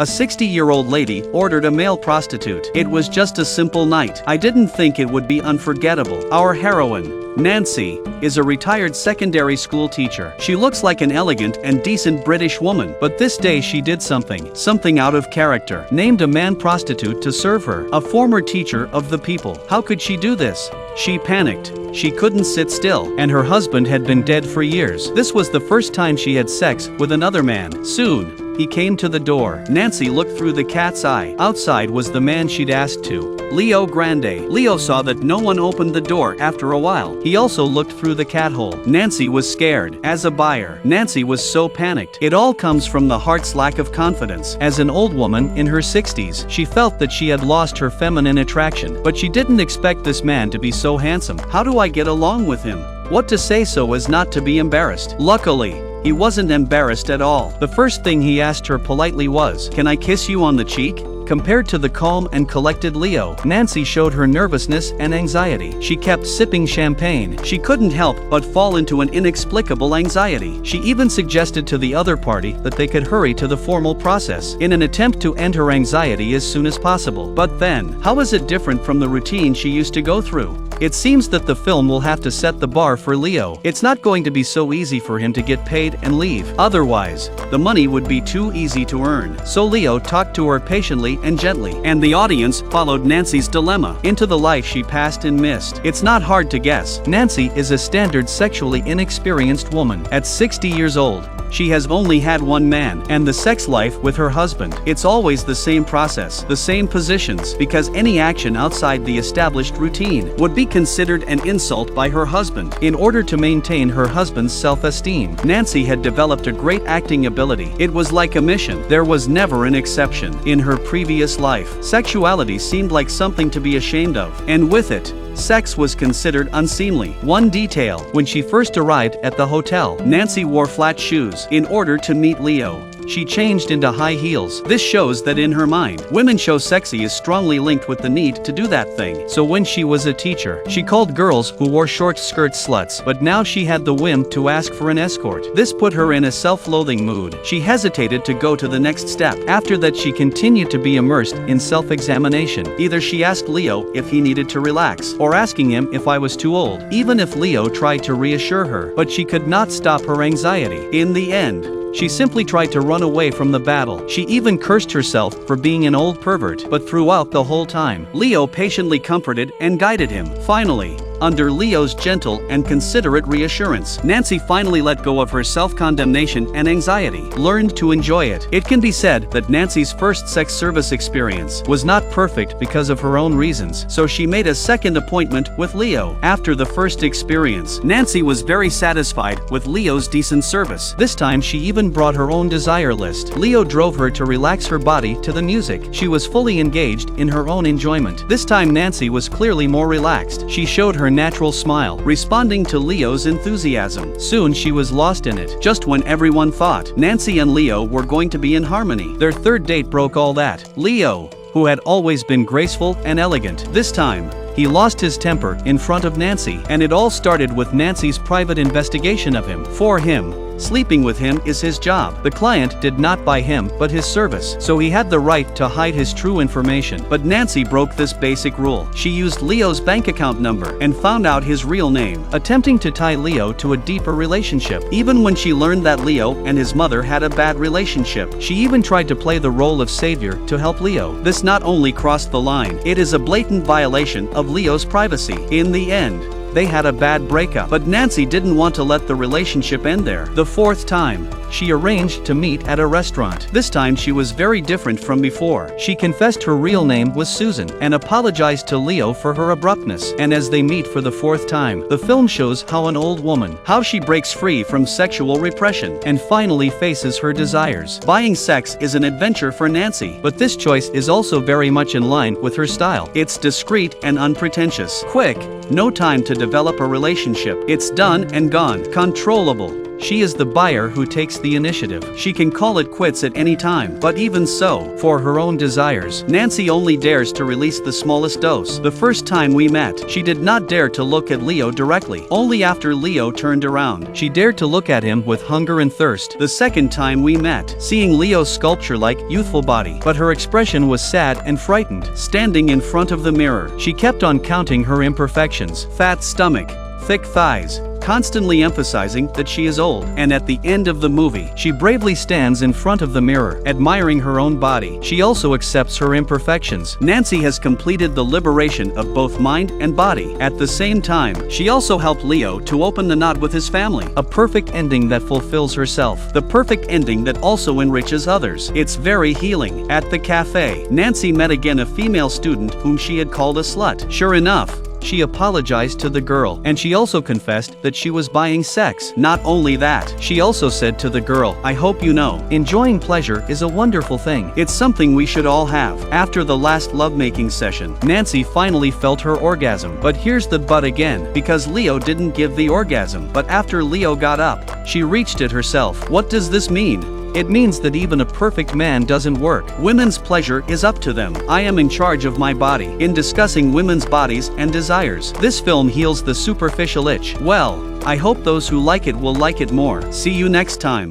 A 60-year-old lady ordered a male prostitute. It was just a simple night. I didn't think it would be unforgettable. Our heroine, Nancy, is a retired secondary school teacher. She looks like an elegant and decent British woman, but this day she did something out of character. Named a man prostitute to serve her, a former teacher of the people. How could she do this? She panicked. She couldn't sit still, and her husband had been dead for years. This was the first time she had sex with another man. Soon, he came to the door. Nancy looked through the cat's eye. Outside was the man she'd asked to, Leo Grande. Leo saw that no one opened the door after a while. He also looked through the cat hole. Nancy was scared. As a buyer, Nancy was so panicked. It all comes from the heart's lack of confidence. As an old woman in her 60s, she felt that she had lost her feminine attraction, but she didn't expect this man to be so handsome. How do I get along with him? What to say so as not to be embarrassed? Luckily, he wasn't embarrassed at all. The first thing he asked her politely was, "Can I kiss you on the cheek?" Compared to the calm and collected Leo, Nancy showed her nervousness and anxiety. She kept sipping champagne. She couldn't help but fall into an inexplicable anxiety. She even suggested to the other party that they could hurry to the formal process in an attempt to end her anxiety as soon as possible. But then, how is it different from the routine she used to go through? It seems that the film will have to set the bar for Leo. It's not going to be so easy for him to get paid and leave. Otherwise, the money would be too easy to earn. So Leo talked to her patiently and gently, and the audience followed Nancy's dilemma into the life she passed and missed. It's not hard to guess. Nancy is a standard sexually inexperienced woman. At 60 years old, she has only had one man, and the sex life with her husband. It's always the same process, the same positions, because any action outside the established routine would be considered an insult by her husband. In order to maintain her husband's self-esteem, Nancy had developed a great acting ability. It was like a mission. There was never an exception. In her previous life, sexuality seemed like something to be ashamed of, and with it, sex was considered unseemly. One detail, when she first arrived at the hotel, Nancy wore flat shoes. In order to meet Leo, she changed into high heels. This shows that in her mind, women show sexy is strongly linked with the need to do that thing. So when she was a teacher, she called girls who wore short skirts sluts, but now she had the whim to ask for an escort. This put her in a self-loathing mood. She hesitated to go to the next step. After that, she continued to be immersed in self-examination. Either she asked Leo if he needed to relax, or asking him if I was too old, even if Leo tried to reassure her. But she could not stop her anxiety. In the end, she simply tried to run away from the battle. She even cursed herself for being an old pervert. But throughout the whole time, Leo patiently comforted and guided him. Finally, under Leo's gentle and considerate reassurance, Nancy finally let go of her self-condemnation and anxiety, learned to enjoy it. It can be said that Nancy's first sex service experience was not perfect because of her own reasons, so she made a second appointment with Leo. After the first experience, Nancy was very satisfied with Leo's decent service. This time she even brought her own desire list. Leo drove her to relax her body to the music. She was fully engaged in her own enjoyment. This time Nancy was clearly more relaxed. She showed her natural smile, responding to Leo's enthusiasm. Soon she was lost in it. Just when everyone thought Nancy and Leo were going to be in harmony, their third date broke all that. Leo, who had always been graceful and elegant, this time, he lost his temper in front of Nancy, and it all started with Nancy's private investigation of him. For him, sleeping with him is his job. The client did not buy him but his service, so he had the right to hide his true information. But Nancy broke this basic rule. She used Leo's bank account number and found out his real name, attempting to tie Leo to a deeper relationship. Even when she learned that Leo and his mother had a bad relationship, she even tried to play the role of savior to help Leo. This not only crossed the line, it is a blatant violation of Leo's privacy. In the end, they had a bad breakup, but Nancy didn't want to let the relationship end there. The fourth time, she arranged to meet at a restaurant. This time she was very different from before. She confessed her real name was Susan and apologized to Leo for her abruptness. And as they meet for the fourth time, the film shows how an old woman, how she breaks free from sexual repression and finally faces her desires. Buying sex is an adventure for Nancy, but this choice is also very much in line with her style. It's discreet and unpretentious. Quick, no time to develop a relationship. It's done and gone. Controllable. She is the buyer who takes the initiative. She can call it quits at any time. But even so, for her own desires, Nancy only dares to release the smallest dose. The first time we met, she did not dare to look at Leo directly. Only after Leo turned around, she dared to look at him with hunger and thirst. The second time we met, seeing Leo's sculpture-like, youthful body, but her expression was sad and frightened. Standing in front of the mirror, she kept on counting her imperfections: fat stomach, thick thighs, constantly emphasizing that she is old. And at the end of the movie, she bravely stands in front of the mirror, admiring her own body. She also accepts her imperfections. Nancy has completed the liberation of both mind and body. At the same time, she also helped Leo to open the knot with his family. A perfect ending that fulfills herself. The perfect ending that also enriches others. It's very healing. At the cafe, Nancy met again a female student whom she had called a slut. Sure enough, she apologized to the girl, and she also confessed that she was buying sex. Not only that, she also said to the girl, "I hope you know, enjoying pleasure is a wonderful thing. It's something we should all have." After the last lovemaking session, Nancy finally felt her orgasm. But here's the but again, because Leo didn't give the orgasm. But after Leo got up, she reached it herself. What does this mean? It means that even a perfect man doesn't work. Women's pleasure is up to them. I am in charge of my body. In discussing women's bodies and desires, this film heals the superficial itch. Well, I hope those who like it will like it more. See you next time.